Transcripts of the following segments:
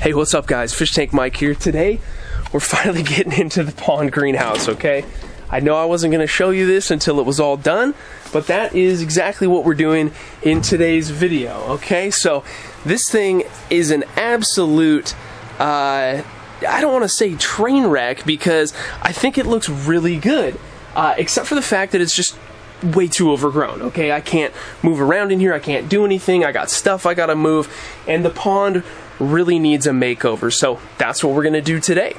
Hey, what's up guys? Fish Tank Mike here. Today, we're finally getting into the pond greenhouse, okay? I know I wasn't gonna show you this until it was all done, but that is exactly what we're doing in today's video, okay? So, this thing is an absolute, I don't wanna say train wreck because I think it looks really good, except for the fact that it's just way too overgrown, okay? I can't move around in here, I can't do anything, I got stuff I gotta move, and the pond really needs a makeover, so that's what we're gonna do today.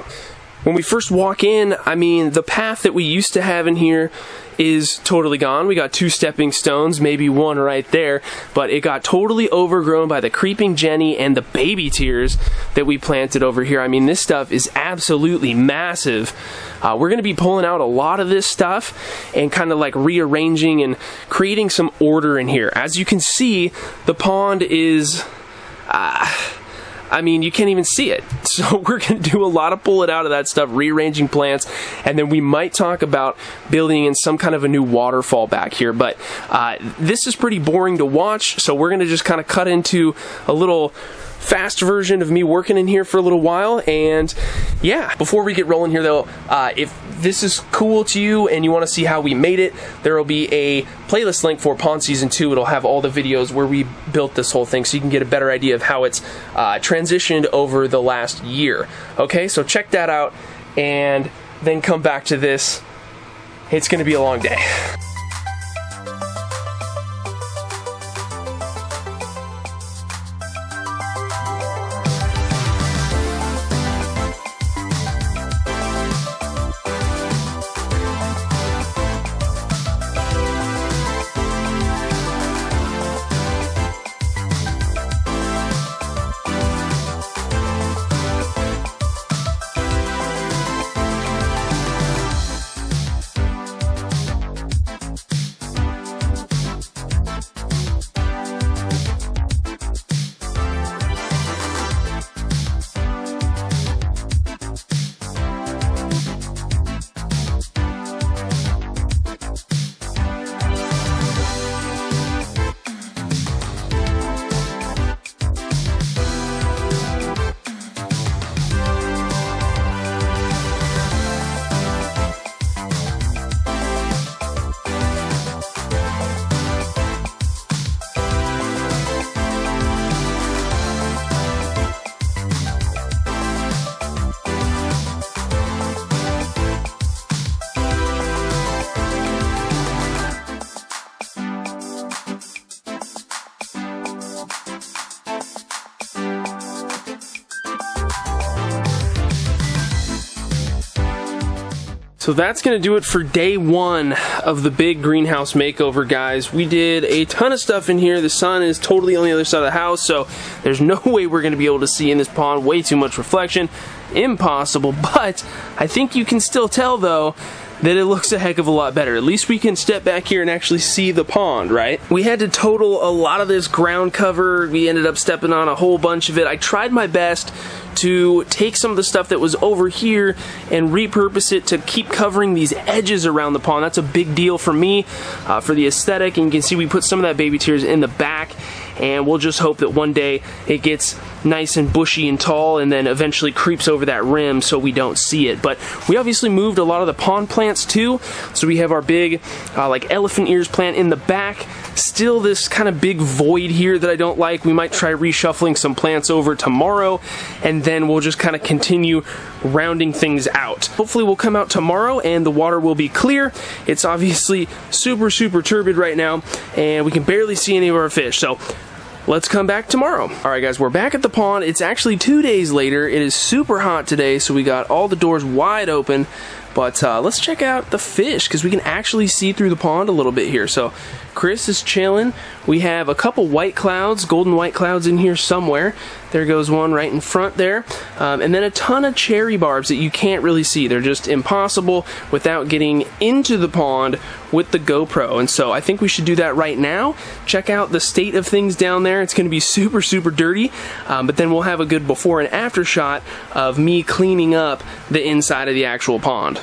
When we first walk in, I mean, the path that we used to have in here is totally gone. We got 2 stepping stones, maybe 1 right there, but it got totally overgrown by the creeping Jenny and the baby tears that we planted over here. I mean, this stuff is absolutely massive. We're going to be pulling out a lot of this stuff and kind of like rearranging and creating some order in here. As you can see, the pond is... I mean, you can't even see it. So we're going to do a lot of pulling out of that stuff, rearranging plants, and then we might talk about building in some kind of a new waterfall back here. But this is pretty boring to watch, so we're going to just kind of cut into a little fast version of me working in here for a little while. And yeah, before we get rolling here though, if this is cool to you and you want to see how we made it, there will be a playlist link for Pond Season 2. It'll have all the videos where we built this whole thing so you can get a better idea of how it's transitioned over the last year. Okay, so check that out and then come back to this. It's going to be a long day. So that's going to do it for day 1 of the big greenhouse makeover, guys. We did a ton of stuff in here. The sun is totally on the other side of the house, so there's no way we're going to be able to see in this pond. Way too much reflection. Impossible, but I think you can still tell, though, that it looks a heck of a lot better. At least we can step back here and actually see the pond, right? We had to total a lot of this ground cover. We ended up stepping on a whole bunch of it. I tried my best to take some of the stuff that was over here and repurpose it to keep covering these edges around the pond. That's a big deal for me, for the aesthetic, and you can see we put some of that baby tears in the back, and we'll just hope that one day it gets nice and bushy and tall and then eventually creeps over that rim so we don't see it. But we obviously moved a lot of the pond plants too, so we have our big like elephant ears plant in the back. Still this kind of big void here that I don't like. We might try reshuffling some plants over tomorrow, and then we'll just kind of continue rounding things out. Hopefully we'll come out tomorrow and the water will be clear. It's obviously super turbid right now and we can barely see any of our fish, so let's come back tomorrow. Alright guys, we're back at the pond. It's actually 2 days later. It is super hot today, so we got all the doors wide open. But let's check out the fish, because we can actually see through the pond a little bit here. So Chris is chilling. We have a couple white clouds, golden white clouds in here somewhere. There goes one right in front there. And then a ton of cherry barbs that you can't really see. They're just impossible without getting into the pond with the GoPro. And so I think we should do that right now. Check out the state of things down there. It's going to be super dirty. But then we'll have a good before and after shot of me cleaning up the inside of the actual pond.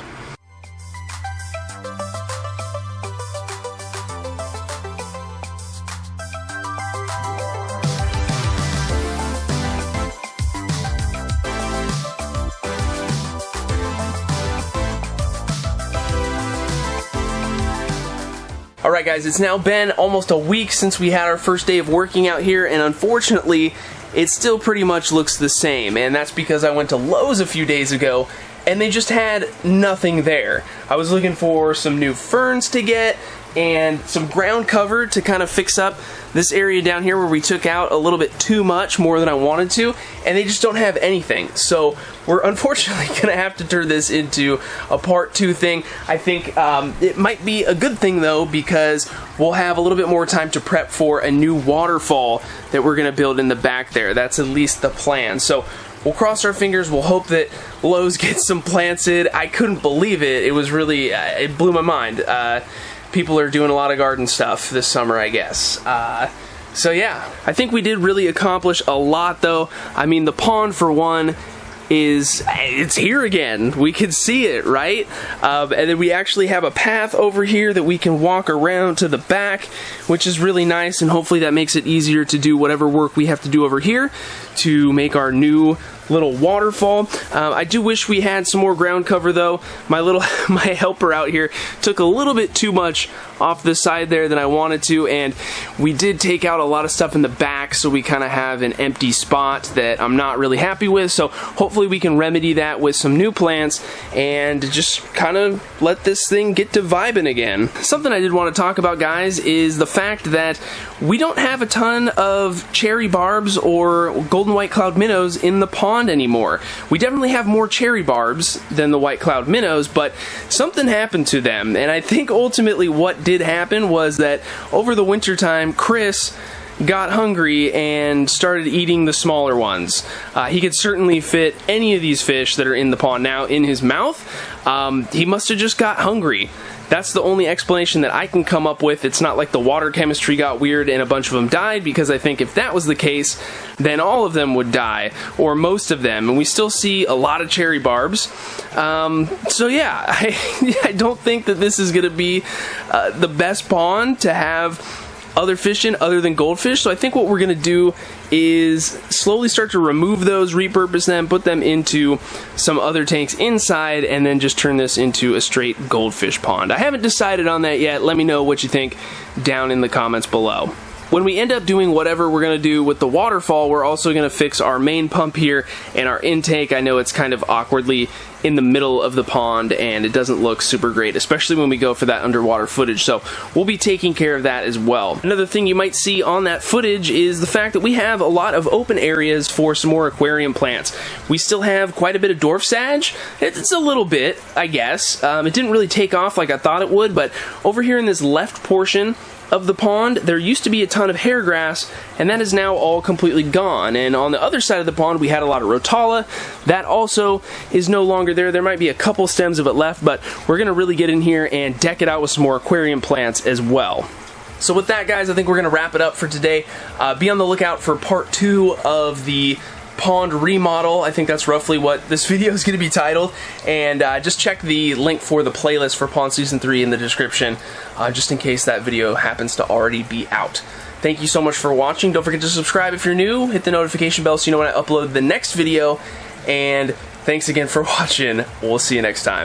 Alright guys, it's now been almost a week since we had our first day of working out here, and unfortunately, it still pretty much looks the same, and that's because I went to Lowe's a few days ago, and they just had nothing there. I was looking for some new ferns to get, and some ground cover to kind of fix up this area down here where we took out a little bit too much, more than I wanted to, and they just don't have anything. So we're unfortunately gonna have to turn this into a part 2 thing. I think it might be a good thing though, because we'll have a little bit more time to prep for a new waterfall that we're gonna build in the back there. That's at least the plan. So we'll cross our fingers, we'll hope that Lowe's gets some plants in. I couldn't believe it. It was really, it blew my mind. People are doing a lot of garden stuff this summer, I guess. So yeah, I think we did really accomplish a lot though. I mean, the pond for one it's here again. We can see it, right? And then we actually have a path over here that we can walk around to the back, which is really nice, and hopefully that makes it easier to do whatever work we have to do over here to make our new little waterfall. I do wish we had some more ground cover though. My helper out here took a little bit too much off the side there than I wanted to, and we did take out a lot of stuff in the back, so we kind of have an empty spot that I'm not really happy with. So hopefully we can remedy that with some new plants and just kind of let this thing get to vibing again. Something I did want to talk about, guys, is the fact that we don't have a ton of cherry barbs or golden white cloud minnows in the pond anymore. We definitely have more cherry barbs than the white cloud minnows, but something happened to them, and I think ultimately what did happen was that over the winter time, Chris got hungry and started eating the smaller ones. He could certainly fit any of these fish that are in the pond now in his mouth. He must have just got hungry. That's the only explanation that I can come up with. It's not like the water chemistry got weird and a bunch of them died, because I think if that was the case, then all of them would die, or most of them, and we still see a lot of cherry barbs. So yeah, I don't think that this is going to be the best pond to have other fish in other than goldfish. So I think what we're going to do is slowly start to remove those, repurpose them, put them into some other tanks inside, and then just turn this into a straight goldfish pond. I haven't decided on that yet. Let me know what you think down in the comments below. When we end up doing whatever we're going to do with the waterfall, we're also going to fix our main pump here and our intake. I know it's kind of awkwardly in the middle of the pond and it doesn't look super great, especially when we go for that underwater footage, so we'll be taking care of that as well. Another thing you might see on that footage is the fact that we have a lot of open areas for some more aquarium plants. We still have quite a bit of dwarf sage. It's a little bit, I guess. It didn't really take off like I thought it would, but over here in this left portion of the pond, there used to be a ton of hair grass, and that is now all completely gone. And on the other side of the pond, we had a lot of rotala. That also is no longer there. There might be a couple stems of it left, but we're going to really get in here and deck it out with some more aquarium plants as well. So with that, guys, I think we're going to wrap it up for today. Be on the lookout for part 2 of the pond remodel. I think that's roughly what this video is going to be titled, and just check the link for the playlist for Pond Season 3 in the description, just in case that video happens to already be out. Thank you so much for watching. Don't forget to subscribe if you're new, hit the notification bell so you know when I upload the next video, and thanks again for watching. We'll see you next time.